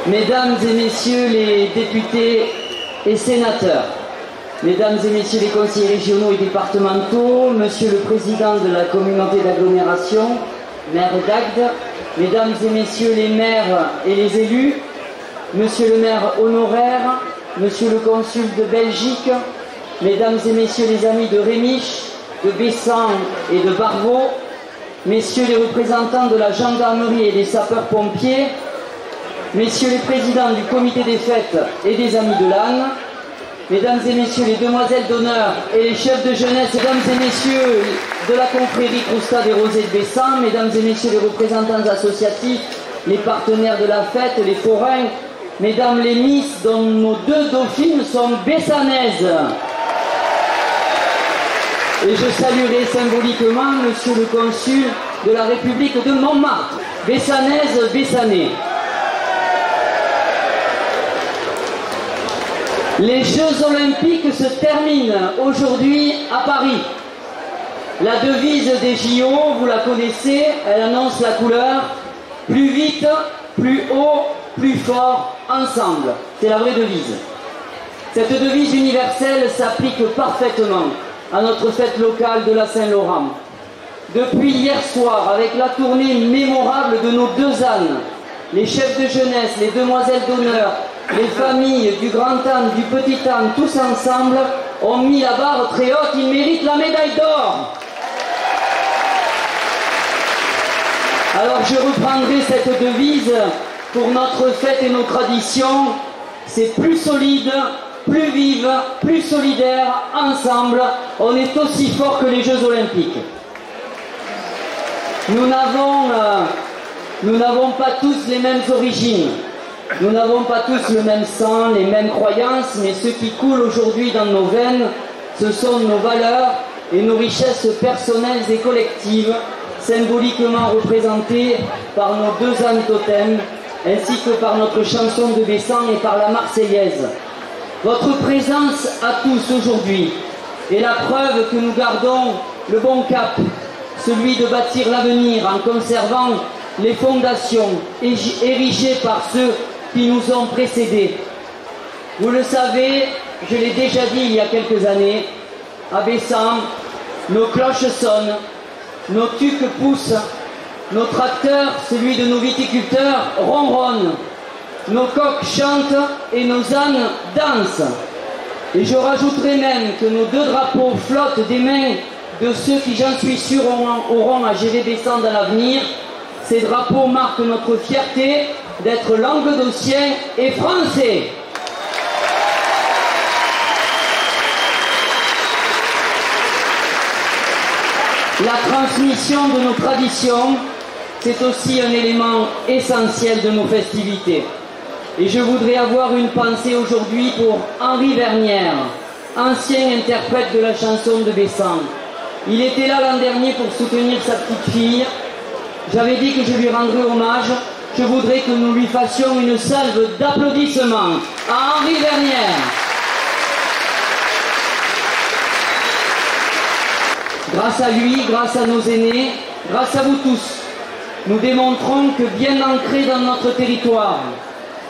Mesdames et messieurs les députés et sénateurs, mesdames et messieurs les conseillers régionaux et départementaux, monsieur le président de la communauté d'agglomération, maire d'Agde, mesdames et messieurs les maires et les élus, monsieur le maire honoraire, monsieur le consul de Belgique, mesdames et messieurs les amis de Rémiche, de Bessan et de Barvaux, messieurs les représentants de la gendarmerie et des sapeurs-pompiers, messieurs les présidents du comité des fêtes et des amis de l'âne, mesdames et messieurs les demoiselles d'honneur et les chefs de jeunesse, mesdames et messieurs de la confrérie Crousta des Rosées de Bessan, mesdames et messieurs les représentants associatifs, les partenaires de la fête, les forains, mesdames les Miss dont nos deux dauphines sont bessanaises. Et je saluerai symboliquement monsieur le consul de la République de Montmartre, bessanaise, bessanais. Les Jeux Olympiques se terminent aujourd'hui à Paris. La devise des JO, vous la connaissez, elle annonce la couleur « Plus vite, plus haut, plus fort, ensemble ». C'est la vraie devise. Cette devise universelle s'applique parfaitement à notre fête locale de la Saint-Laurent. Depuis hier soir, avec la tournée mémorable de nos deux ânes, les chefs de jeunesse, les demoiselles d'honneur, les familles du grand âne, du petit âne, tous ensemble ont mis la barre très haute, ils méritent la médaille d'or. Alors je reprendrai cette devise pour notre fête et nos traditions, c'est plus solide, plus vive, plus solidaire, ensemble, on est aussi fort que les Jeux Olympiques. Nous n'avons pas tous les mêmes origines, nous n'avons pas tous le même sang, les mêmes croyances, mais ce qui coule aujourd'hui dans nos veines, ce sont nos valeurs et nos richesses personnelles et collectives, symboliquement représentées par nos deux ânes totems, ainsi que par notre chanson de Bessan et par la Marseillaise. Votre présence à tous aujourd'hui est la preuve que nous gardons le bon cap, celui de bâtir l'avenir en conservant les fondations érigées par ceux qui nous ont précédés. Vous le savez, je l'ai déjà dit il y a quelques années, à Bessan, nos cloches sonnent, nos tuques poussent, nos tracteurs, celui de nos viticulteurs, ronronnent. Nos coqs chantent et nos ânes dansent. Et je rajouterai même que nos deux drapeaux flottent des mains de ceux qui, j'en suis sûr, auront à gérer Bessan dans l'avenir. Ces drapeaux marquent notre fierté d'être languedociens et français. La transmission de nos traditions, c'est aussi un élément essentiel de nos festivités. Et je voudrais avoir une pensée aujourd'hui pour Henri Vernière, ancien interprète de la chanson de Bessan. Il était là l'an dernier pour soutenir sa petite fille. J'avais dit que je lui rendrais hommage. Je voudrais que nous lui fassions une salve d'applaudissements à Henri Vernière. Grâce à lui, grâce à nos aînés, grâce à vous tous, nous démontrons que bien ancrés dans notre territoire,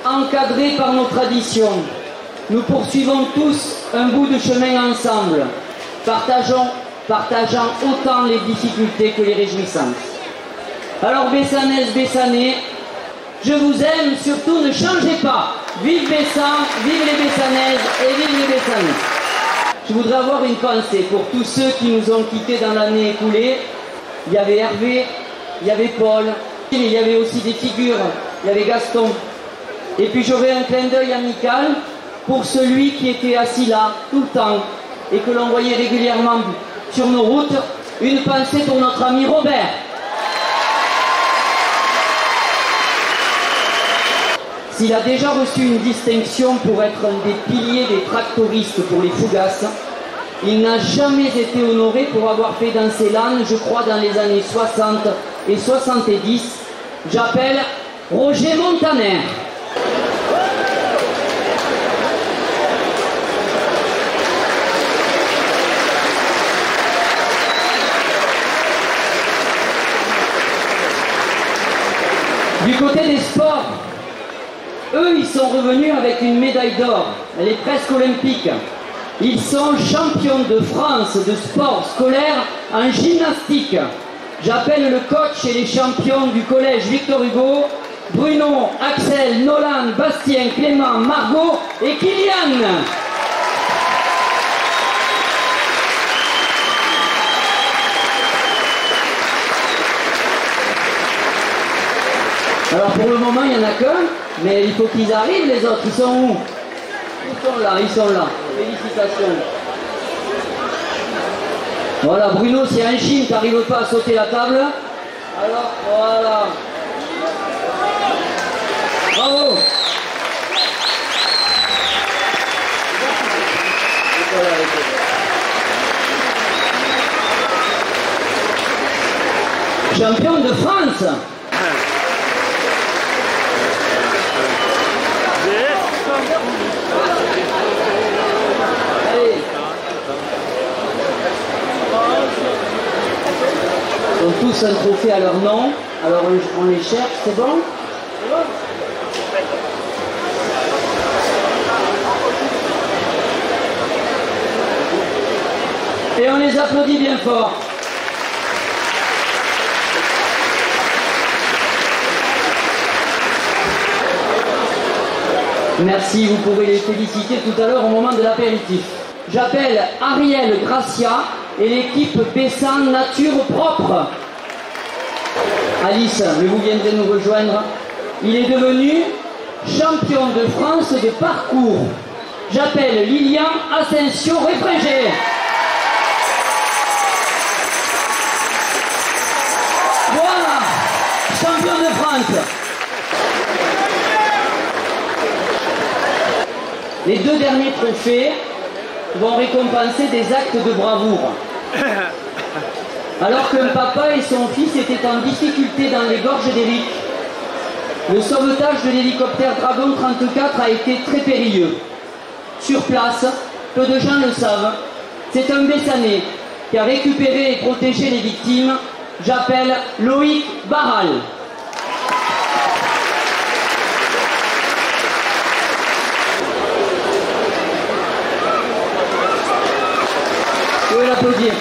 encadrés par nos traditions, nous poursuivons tous un bout de chemin ensemble, partageant autant les difficultés que les réjouissances. Alors Bessanaises, Bessanais, je vous aime, surtout ne changez pas. Vive Bessan, vive les Bessanaises et vive les Bessanais. Je voudrais avoir une pensée pour tous ceux qui nous ont quittés dans l'année écoulée. Il y avait Hervé, il y avait Paul, il y avait aussi des figures, il y avait Gaston. Et puis j'aurai un clin d'œil amical pour celui qui était assis là tout le temps et que l'on voyait régulièrement sur nos routes. Une pensée pour notre ami Robert. S'il a déjà reçu une distinction pour être un des piliers des tractoristes pour les Fougasses, il n'a jamais été honoré pour avoir fait danser l'âne, je crois, dans les années 60 et 70. J'appelle Roger Montaner. Du côté des sports, eux, ils sont revenus avec une médaille d'or. Elle est presque olympique. Ils sont champions de France de sport scolaire en gymnastique. J'appelle le coach et les champions du collège Victor Hugo, Bruno, Axel, Nolan, Bastien, Clément, Margot et Kylian. Alors pour le moment, il n'y en a qu'un, mais il faut qu'ils arrivent les autres. Ils sont où? Ils sont là, ils sont là. Félicitations. Voilà, Bruno, si en Chine, tu n'arrives pas à sauter la table, alors voilà. Bravo. Champion de France. Allez. Ils ont tous un trophée à leur nom, alors on les cherche, c'est bon? Et on les applaudit bien fort. Merci, vous pourrez les féliciter tout à l'heure au moment de l'apéritif. J'appelle Ariel Gracia et l'équipe Bessan Nature Propre. Alice, mais vous viendrez nous rejoindre. Il est devenu champion de France de parcours. J'appelle Lilian Asensio Réfrégé. Voilà, champion de France. Les deux derniers trophées vont récompenser des actes de bravoure. Alors qu'un papa et son fils étaient en difficulté dans les gorges d'Éric, le sauvetage de l'hélicoptère Dragon 34 a été très périlleux. Sur place, peu de gens le savent, c'est un Bessanais qui a récupéré et protégé les victimes. J'appelle Loïc Barral. Vous pouvez l'applaudir.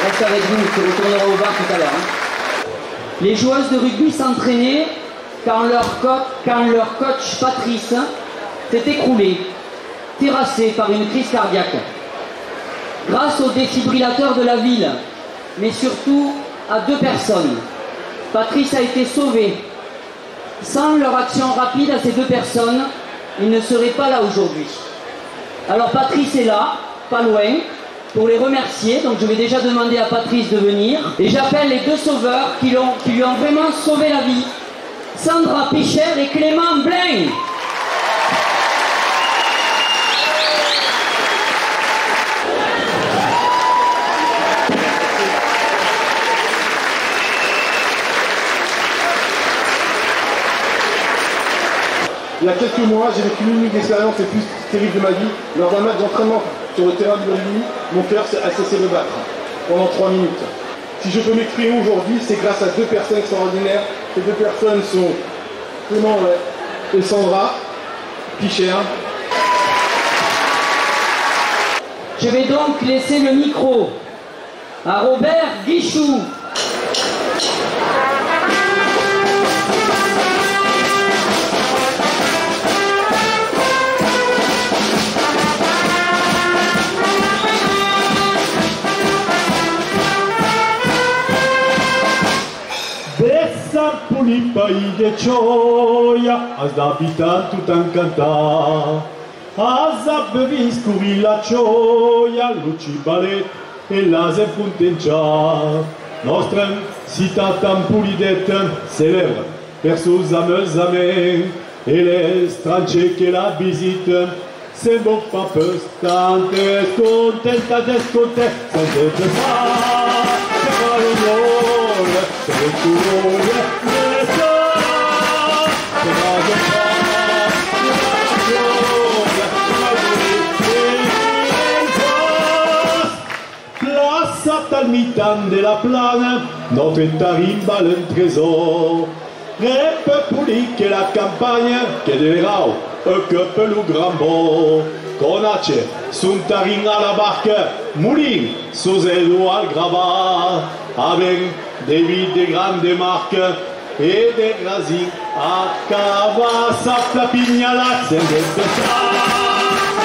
Reste avec nous, tu retourneras au bar tout à l'heure. Hein. Les joueuses de rugby s'entraînaient quand leur coach Patrice s'est écroulé, terrassé par une crise cardiaque. Grâce au défibrillateur de la ville, mais surtout à deux personnes, Patrice a été sauvé. Sans leur action rapide à ces deux personnes, il ne serait pas là aujourd'hui. Alors Patrice est là, pas loin, pour les remercier. Donc je vais déjà demander à Patrice de venir. Et j'appelle les deux sauveurs qui lui ont vraiment sauvé la vie. Sandra Picher et Clément Blain. Il y a quelques mois, j'ai vécu l'une des expériences les plus terribles de ma vie. Lors d'un match d'entraînement sur le terrain du rugby, mon cœur a cessé de battre pendant 3 minutes. Si je peux m'exprimer aujourd'hui, c'est grâce à deux personnes extraordinaires. Ces deux personnes sont Clément et Sandra Picher. Je vais donc laisser le micro à Robert Guichou. Puli país de gioia, has d'habitar tot encantar. Has bevis curi la gioia, l'ucibalet e l'has punteggiar. Nostra ciutat empulideta celebra per sus ames amens e l'estranger que la visita se bon pas tantes contenta descontenta sense pensar que fa l'onore per il cuore ne sarà che vado Plaça al mitan de la plana, notre tarimba un trésor. Repubblica la campagna che derau e capello grambo conace suntarin alla barca mulin sosello al grava avec David de grande marque e de grasi a cavassa la pignala se de pesa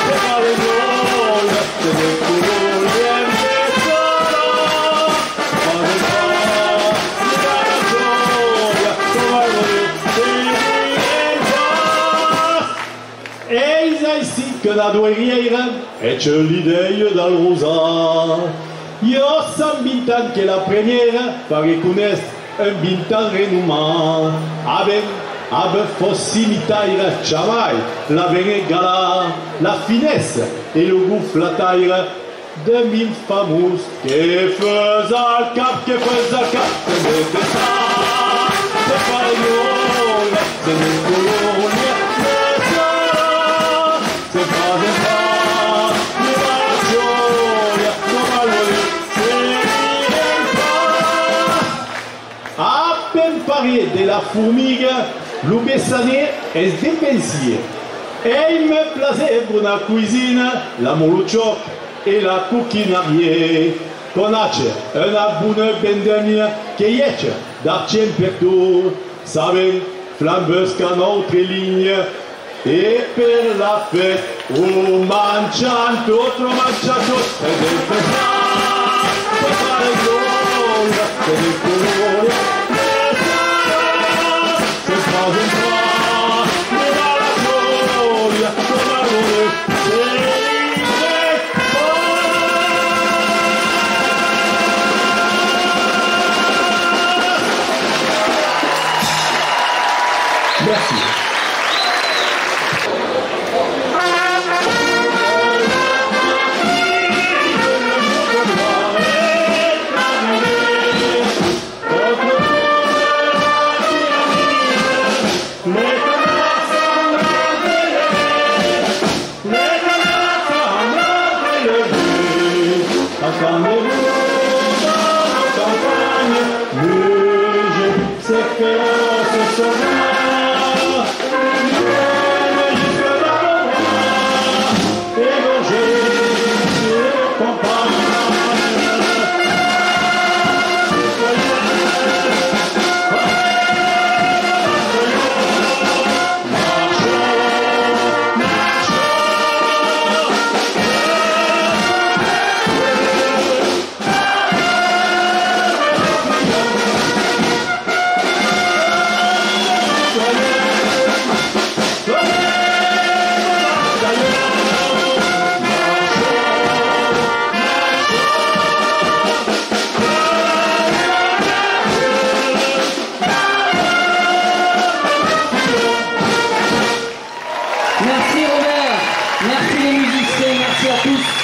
se vale gol se de color eis així que da dueriera ets l'idea del rosar. Jo som 20 anys que la premiera fa reconèixer un 20 ans renomat. Avec fossimitaire jamais la venegala, la finesse et le goût la taille de mille famous que faisait le cap, que faisait le cap, c'était ça, c'est pas le rôle, c'est le colon. De la formiga, le bessanet est dépensier. Et il me plaisait pour la cuisine, la molochoc et la coquinarie. Conace una bonne vendemmia che yece da Cemperto, savez, flambesca notre ligne. Et per la fête, oh mangiant, d'autres mangiant, c'est des pesants, c'est pas les drôles, c'est des colons. Merci. Merci Robert, merci les musiciens, merci à tous.